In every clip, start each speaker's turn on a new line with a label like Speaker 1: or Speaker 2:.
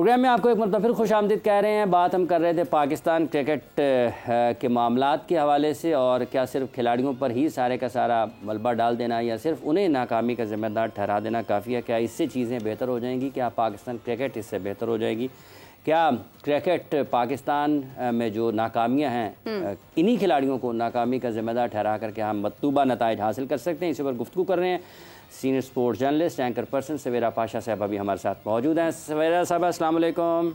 Speaker 1: Programme में आपको एक मरतबा फिर खुशामदीद कह रहे हैं। बात हम कर रहे थे पाकिस्तान क्रिकेट के मामलात के हवाले से, और क्या सिर्फ खिलाड़ियों पर ही सारे का सारा मलबा डाल देना या सिर्फ उन्हें नाकामी का ज़िम्मेदार ठहरा देना काफ़ी है? क्या इससे चीज़ें बेहतर हो जाएंगी? क्या पाकिस्तान क्रिकेट इससे बेहतर हो जाएगी? क्या क्रिकेट पाकिस्तान में जो नाकामियाँ हैं इन्हीं खिलाड़ियों को नाकामी का ज़िम्मेदार ठहरा करके हम मतलूबा नताइज हासिल कर सकते हैं? इसी पर गुफ्तगू कर रहे हैं senior sports journalist anchor person Savera Pasha साहब अभी हमारे साथ मौजूद हैं। सवेरा साहब अस्सलाम वालेकुम।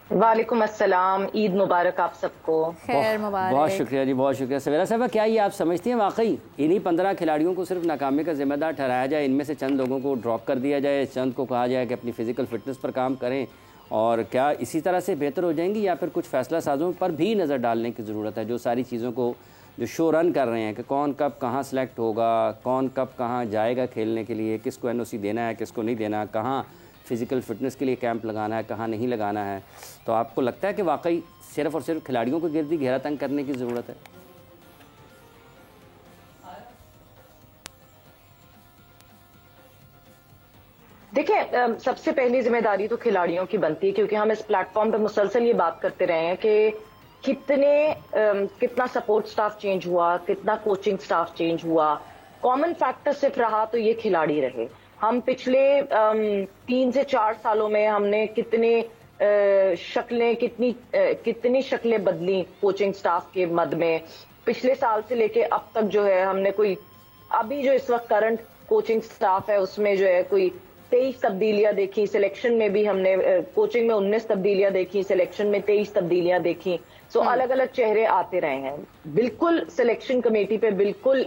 Speaker 2: वालेकुम अस्सलाम, ईद मुबारक आप सबको।
Speaker 3: खैर मुबारक।
Speaker 1: बहुत शुक्रिया जी, बहुत शुक्रिया। सवेरा साहब, क्या ये आप समझती हैं वाकई इन्हीं 15 खिलाड़ियों को सिर्फ नाकामी का जिम्मेदार ठहराया जाए, इनमें से चंद लोगों को ड्रॉप कर दिया जाए, चंद को कहा जाए कि अपनी फ़िज़िकल फ़िटनेस पर काम करें, और क्या इसी तरह से बेहतर हो जाएंगी, या फिर कुछ फ़ैसला साजों पर भी नज़र डालने की ज़रूरत है जो सारी चीज़ों को जो शो रन कर रहे हैं कि कौन कब कहाँ सेलेक्ट होगा, कौन कब कहाँ जाएगा खेलने के लिए, किसको एनओसी देना है, किसको नहीं देना, कहाँ फ़िज़िकल फ़िटनेस के लिए कैंप लगाना है, कहाँ नहीं लगाना है? तो आपको लगता है कि वाकई सिर्फ़ और सिर्फ खिलाड़ियों को गिरदी घेरा तंग करने की ज़रूरत है?
Speaker 2: देखिए, सबसे पहली जिम्मेदारी तो खिलाड़ियों की बनती है, क्योंकि हम इस प्लेटफॉर्म पे मुसलसल ये बात करते रहे हैं कि कितना सपोर्ट स्टाफ चेंज हुआ, कितना कोचिंग स्टाफ चेंज हुआ। कॉमन फैक्टर सिर्फ रहा तो ये खिलाड़ी रहे। हम पिछले 3 से 4 सालों में हमने कितनी शक्लें बदली कोचिंग स्टाफ के मद में। पिछले साल से लेके अब तक जो है हमने अभी जो इस वक्त करंट कोचिंग स्टाफ है उसमें जो है कोई 23 तब्दीलियां देखी। सिलेक्शन में भी हमने कोचिंग में 19 तब्दीलियां देखी, सिलेक्शन में 23 तब्दीलियां देखी। सो अलग अलग चेहरे आते रहे हैं। बिल्कुल सिलेक्शन कमेटी पे बिल्कुल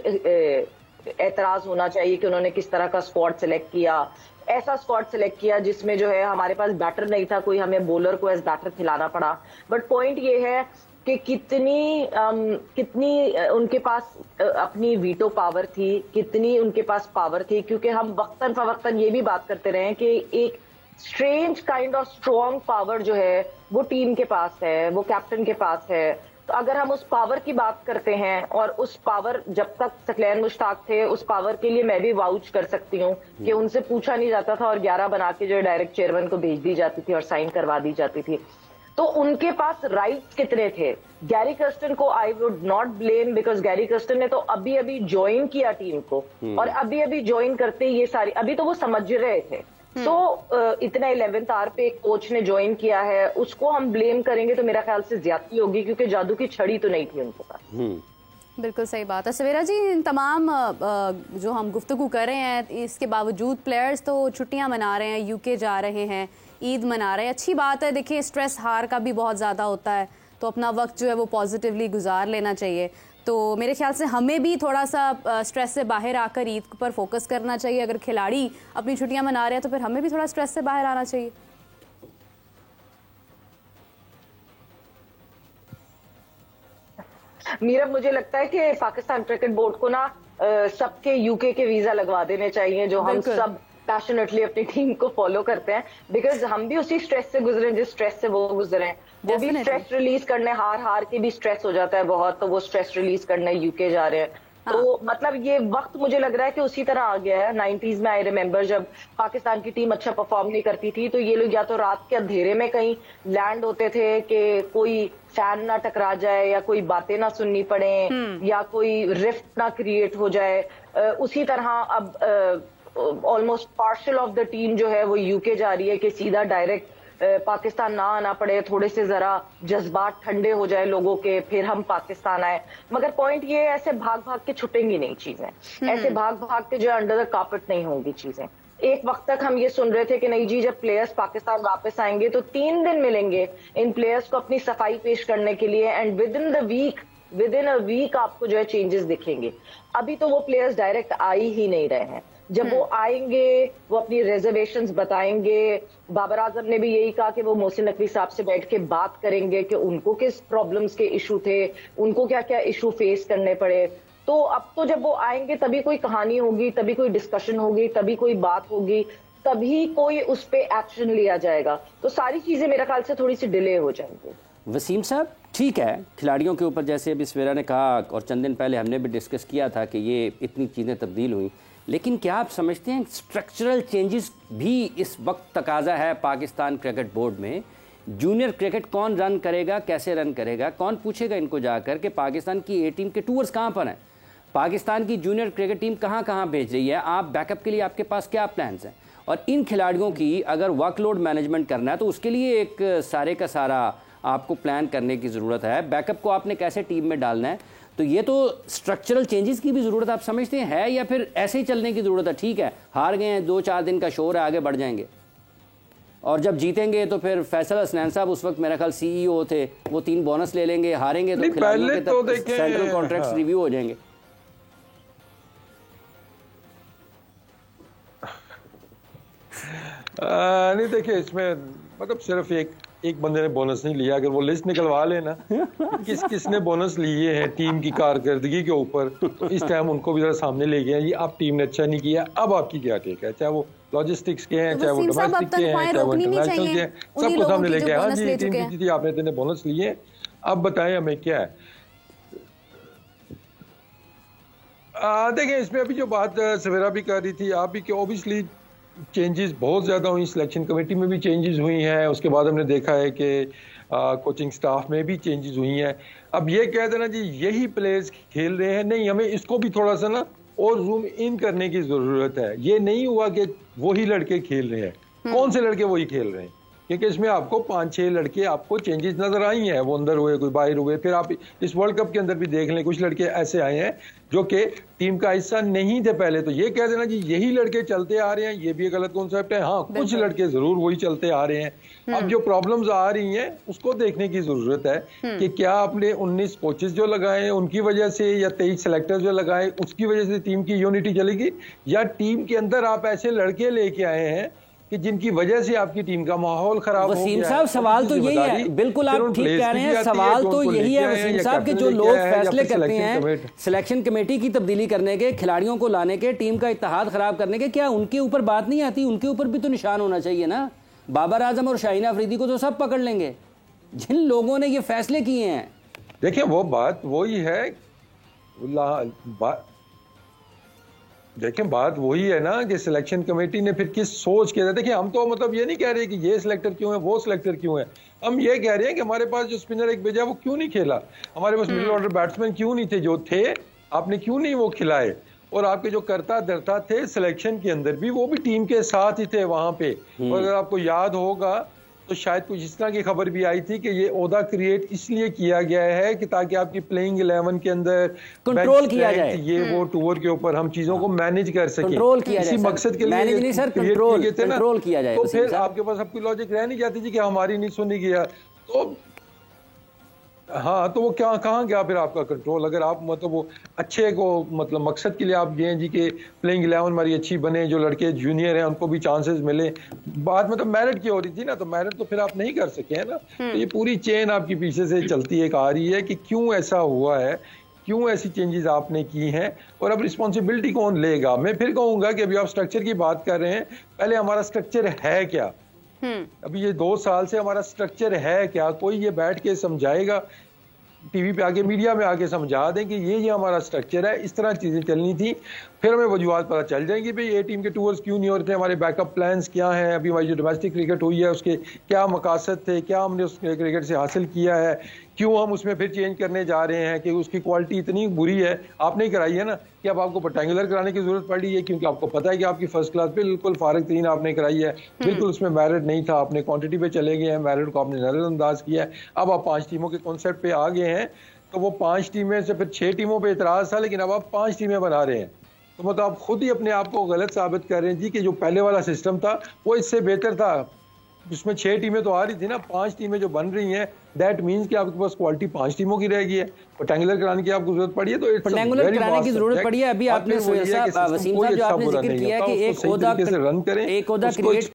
Speaker 2: एतराज होना चाहिए कि उन्होंने किस तरह का स्क्वाड सिलेक्ट किया। ऐसा स्क्वाड सिलेक्ट किया जिसमें जो है हमारे पास बैटर नहीं था, कोई हमें बॉलर को एज बैटर खिलाना पड़ा। बट पॉइंट ये है कि कितनी उनके पास अपनी वीटो पावर थी, कितनी उनके पास पावर थी, क्योंकि हम वक्तन फवक्तन ये भी बात करते रहे हैं कि एक strange kind of strong power जो है वो टीम के पास है, वो कैप्टन के पास है। तो अगर हम उस पावर की बात करते हैं, और उस पावर जब तक सकलैन मुश्ताक थे उस पावर के लिए मैं भी वाउच कर सकती हूँ कि उनसे पूछा नहीं जाता था और 11 बना के जो डायरेक्ट चेयरमैन को भेज दी जाती थी और साइन करवा दी जाती थी। तो उनके पास राइट्स कितने थे? गैरी कर्स्टन को I would not blame, because Gary Kirsten ने तो अभी अभी ज्वाइन किया टीम को, और अभी अभी ज्वाइन करते ये सारी अभी तो वो समझ रहे थे। तो इतना 11th आवर पे एक कोच ने ज्वाइन किया है, उसको हम ब्लेम करेंगे तो मेरा ख्याल से ज्यादती होगी, क्योंकि जादू की छड़ी तो नहीं थी उनके पास।
Speaker 3: बिल्कुल सही बात है सवेरा जी। इन तमाम जो हम गुफ्तगू कर रहे हैं, इसके बावजूद प्लेयर्स तो छुट्टियां मना रहे हैं, यूके जा रहे हैं, ईद मना रहे हैं। अच्छी बात है। देखिए, स्ट्रेस हार का भी बहुत ज़्यादा होता है, तो अपना वक्त जो है वो पॉजिटिवली गुजार लेना चाहिए। तो मेरे ख्याल से हमें भी थोड़ा सा स्ट्रेस से बाहर आकर ईद पर फोकस करना चाहिए। अगर खिलाड़ी अपनी छुट्टियां मना रहे हैं तो फिर हमें भी थोड़ा स्ट्रेस से बाहर आना चाहिए।
Speaker 2: मीरा, मुझे लगता है कि पाकिस्तान क्रिकेट बोर्ड को ना सबके यूके के वीजा लगवा देने चाहिए, जो हम सब पैशनेटली अपनी टीम को फॉलो करते हैं, बिकॉज हम भी उसी स्ट्रेस से गुजरे जिस स्ट्रेस से वो गुजरे हैं। वो भी स्ट्रेस रिलीज करने, हार के भी स्ट्रेस हो जाता है बहुत, तो वो स्ट्रेस रिलीज करने यूके जा रहे हैं। तो मतलब ये वक्त मुझे लग रहा है कि उसी तरह आ गया है। 90s में आई रिमेम्बर जब पाकिस्तान की टीम अच्छा परफॉर्म नहीं करती थी तो ये लोग या तो रात के अंधेरे में कहीं लैंड होते थे कि कोई फैन ना टकरा जाए, या कोई बातें ना सुननी पड़े, या कोई रिफ्ट ना क्रिएट हो जाए। उसी तरह अब almost partial of the team जो है वो यूके जा रही है कि सीधा डायरेक्ट पाकिस्तान ना आना पड़े, थोड़े से जरा जज्बात ठंडे हो जाए लोगों के, फिर हम पाकिस्तान आए। मगर पॉइंट ये है, ऐसे भाग भाग के छुटेंगी नहीं चीजें, ऐसे भाग भाग के जो है अंडर द कार्पेट नहीं होंगी चीजें। एक वक्त तक हम ये सुन रहे थे कि नहीं जी, जब प्लेयर्स पाकिस्तान वापस आएंगे तो 3 दिन मिलेंगे इन प्लेयर्स को अपनी सफाई पेश करने के लिए, and within a week आपको जो है चेंजेस दिखेंगे। अभी तो वो प्लेयर्स डायरेक्ट आ ही नहीं रहे हैं। जब वो आएंगे वो अपनी रिजर्वेशंस बताएंगे। बाबर आजम ने भी यही कहा कि वो मोहसिन नकवी साहब से बैठ के बात करेंगे कि उनको किस प्रॉब्लम्स के इशू थे, उनको क्या क्या इशू फेस करने पड़े। तो अब तो जब वो आएंगे तभी कोई कहानी होगी, तभी कोई डिस्कशन होगी, तभी कोई बात होगी, तभी कोई उस पर एक्शन लिया जाएगा। तो सारी चीजें मेरे ख्याल से थोड़ी सी डिले हो जाएंगी।
Speaker 1: वसीम साहब, ठीक है, खिलाड़ियों के ऊपर जैसे अभी सवेरा ने कहा और चंद दिन पहले हमने भी डिस्कस किया था कि ये इतनी चीज़ें तब्दील हुई, लेकिन क्या आप समझते हैं स्ट्रक्चरल चेंजेस भी इस वक्त तकाजा है पाकिस्तान क्रिकेट बोर्ड में? जूनियर क्रिकेट कौन रन करेगा, कैसे रन करेगा, कौन पूछेगा इनको जाकर कि पाकिस्तान की ए टीम के टूर्स कहाँ पर हैं, पाकिस्तान की जूनियर क्रिकेट टीम कहाँ कहाँ भेज रही है, आप बैकअप के लिए आपके पास क्या प्लान्स हैं? और इन खिलाड़ियों की अगर वर्कलोड मैनेजमेंट करना है तो उसके लिए एक सारे का सारा आपको प्लान करने की ज़रूरत है। बैकअप को आपने कैसे टीम में डालना है, तो ये तो स्ट्रक्चरल चेंजेस की भी ज़रूरत आप समझते हैं, या फिर ऐसे ही चलने की ज़रूरत है? ठीक है, हार गए हैं, 2-4 दिन का शोर है, आगे बढ़ जाएंगे, और जब जीतेंगे तो फिर फैसल हसनैन साहब उस वक्त मेरा ख्याल CEO थे, वो 3 बोनस ले लेंगे, हारेंगे तो खिलाड़ियों के सेंट्रल कॉन्ट्रैक्ट्स रिव्यू हो जाएंगे।
Speaker 4: नहीं देखिए, इसमें मतलब सिर्फ एक बंदे ने बोनस नहीं लिया। अगर वो लिस्ट निकलवा लेना किसने बोनस लिए हैं टीम की कारकर्दगी के ऊपर, तो इस टाइम उनको भी जरा सामने ले गए, ये अब टीम ने अच्छा नहीं किया, अब आपकी क्या टेक है? चाहे वो लॉजिस्टिक्स के हैं, चाहे वो डोमेस्टिक के हैं, चाहे वो इंटरनेशनल के हैं, सबको सामने लेके आए। हाँ जी, टीम जीती थी, आपने इतने बोनस लिए, अब बताएं हमें क्या है? देखिए, इसमें अभी जो बात सवेरा भी कर रही थी, आप भी, कि ओबियसली चेंजेस बहुत ज़्यादा हुई, सिलेक्शन कमेटी में भी चेंजेस हुई हैं, उसके बाद हमने देखा है कि कोचिंग स्टाफ में भी चेंजेस हुई हैं। अब ये कह देना जी यही प्लेयर्स खेल रहे हैं, नहीं, हमें इसको भी थोड़ा सा ना और जूम इन करने की ज़रूरत है। ये नहीं हुआ कि वही लड़के खेल रहे हैं, कौन से लड़के वही खेल रहे हैं, क्योंकि इसमें आपको 5-6 लड़के आपको चेंजेस नजर आई हैं, वो अंदर हुए, कोई बाहर हुए। फिर आप इस वर्ल्ड कप के अंदर भी देख लें, कुछ लड़के ऐसे आए हैं जो कि टीम का हिस्सा नहीं थे पहले, तो ये कह देना जी यही लड़के चलते आ रहे हैं, ये भी एक गलत कॉन्सेप्ट है। हाँ, कुछ लड़के जरूर वही चलते आ रहे हैं। अब जो प्रॉब्लम्स आ रही हैं उसको देखने की जरूरत है कि क्या आपने 19 कोचेस जो लगाए उनकी वजह से, या 23 सेलेक्टर्स जो लगाए उसकी वजह से टीम की यूनिटी चलेगी, या टीम के अंदर आप ऐसे लड़के लेके आए हैं कि जिनकी वजह से आपकी टीम का माहौल खराब हो गया।
Speaker 1: वसीम साहब, सवाल तो यही है, बिल्कुल आप ठीक कह रहे हैं, सवाल तो यही है वसीम साहब कि जो लोग फैसले करते हैं सिलेक्शन कमेटी की तब्दीली करने के, खिलाड़ियों को लाने के, टीम का इत्तेहाद खराब करने के, क्या उनके ऊपर बात नहीं आती? उनके ऊपर भी तो निशान होना चाहिए ना। बाबर आजम और शाहीन अफरीदी को तो सब पकड़ लेंगे, जिन लोगों ने ये फैसले किए हैं।
Speaker 4: देखिए, वो बात वही है, देखें बात वही है ना कि सिलेक्शन कमेटी ने फिर किस सोच के, देखिए हम तो मतलब ये नहीं कह रहे कि ये सिलेक्टर क्यों है, वो सिलेक्टर क्यों है, हम ये कह रहे हैं कि हमारे पास जो स्पिनर एक भेजा वो क्यों नहीं खेला, हमारे पास मिडिल ऑर्डर बैट्समैन क्यों नहीं थे, जो थे आपने क्यों नहीं वो खिलाए, और आपके जो करता धरता थे सिलेक्शन के अंदर भी, वो भी टीम के साथ ही थे वहां पे। और अगर आपको याद होगा तो शायद कुछ इस तरह की खबर भी आई थी कि ये ओहदा क्रिएट इसलिए किया गया है कि ताकि आपकी प्लेइंग 11 के अंदर
Speaker 1: कंट्रोल किया जाए,
Speaker 4: ये वो टूर के ऊपर हम चीजों को मैनेज कर सकें,
Speaker 1: कंट्रोल किया
Speaker 4: इसी मकसद के लिए
Speaker 1: नहीं सर, कंट्रोल किया जाए।
Speaker 4: तो फिर आपके पास आपकी लॉजिक रह नहीं जाती थी कि हमारी नहीं सुनी गया, तो हाँ, तो वो क्या कहाँ गया फिर आपका कंट्रोल? अगर आप मतलब वो अच्छे को मतलब मकसद के लिए आप ये हैं जी कि प्लेइंग 11 हमारी अच्छी बने, जो लड़के जूनियर हैं उनको भी चांसेस मिले, बात मतलब मेरिट की हो रही थी ना, तो मेरिट तो फिर आप नहीं कर सके है ना। तो ये पूरी चेन आपकी पीछे से चलती एक आ रही है कि क्यों ऐसा हुआ है, क्यों ऐसी चेंजेस आपने की हैं, और अब रिस्पॉन्सिबिलिटी कौन लेगा? मैं फिर कहूँगा कि अभी आप स्ट्रक्चर की बात कर रहे हैं, पहले हमारा स्ट्रक्चर है क्या? अभी ये 2 साल से हमारा स्ट्रक्चर है क्या? कोई ये बैठ के समझाएगा, टीवी पे आके मीडिया में आके समझा दें कि ये हमारा स्ट्रक्चर है, इस तरह चीजें चलनी थी, फिर हमें वजूहात पता चल जाएंगी भाई ये टीम के टूर्स क्यों नहीं हो रहे थे, हमारे बैकअप प्लान्स क्या हैं, अभी हमारी जो डोमेस्टिक क्रिकेट हुई है उसके क्या मकासद थे, क्या हमने उस क्रिकेट से हासिल किया है, क्यों हम उसमें फिर चेंज करने जा रहे हैं कि उसकी क्वालिटी इतनी बुरी है, आपने कराई है ना, कि अब आपको रेक्टेंगुलर कराने की जरूरत पड़ी है, क्योंकि आपको पता है कि आपकी फर्स्ट क्लास बिल्कुल फारग तरीन आपने कराई है, बिल्कुल उसमें मेरिट नहीं था, आपने क्वांटिटी पे चले गए हैं, मेरिट को आपने नजरअंदाज किया है। अब आप 5 टीमों के कॉन्सेप्ट पे आ गए हैं, तो वो 5 टीमें से फिर 6 टीमों पे इतराज था, लेकिन अब आप 5 टीमें बना रहे हैं, तो मतलब आप खुद ही अपने आप को गलत साबित कर रहे हैं जी कि जो पहले वाला सिस्टम था वो इससे बेहतर था, जिसमें 6 टीमें तो आ रही थी ना, 5 टीमें जो बन रही हैं, दैट मीन्स कि आपके पास क्वालिटी 5 टीमों की रह गई है, रेक्टेंगुलर कराने की आपको जरूरत पड़ी है, तो
Speaker 1: रेक्टेंगुलर कराने की जरूरत पड़ी है। अभी आपने वसीम साहब जो आपने जिक्र किया कि एक ओहदा क्रिएट